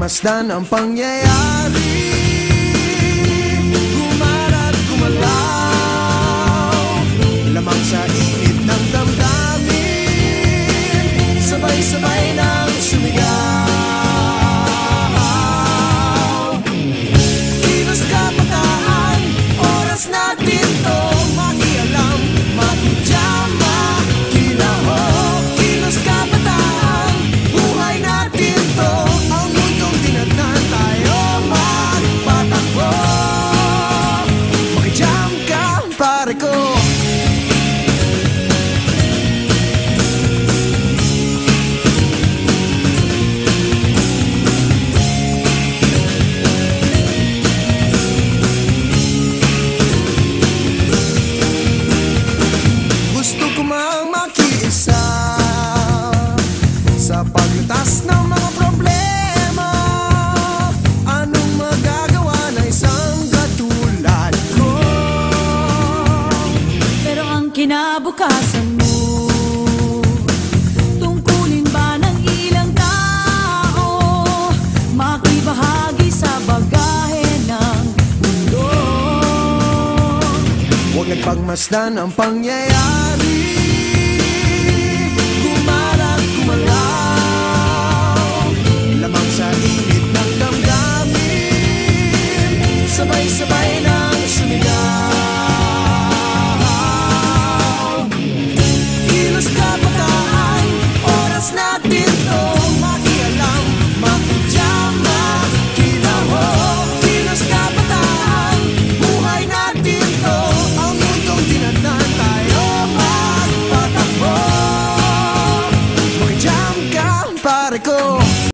pagmasdan ang pangyayari, gumarat gumalaw, lamang sa init ng damdamin, sabay-sabay nang sumigaw. Kilos kabataan, oras natin to, makialam, makijama, kilahok. Kilos kabataan, buhay natin to, ang mundong tinadnan tayo magpatakbo. Makijam ka, pare ko. Gusto ko mang makiisa sa paglutas ng mga problema. Anong magagawa ng isang katulad ko? Pero ang kinabukasan mo, tungkulin ba ng ilang tao makibahagi sa bagahe ng mundo? Huwag nagpagmasdan ang pangyayari, gumarat gumalaw, lamang sa init ng damdamin, sabay-sabay na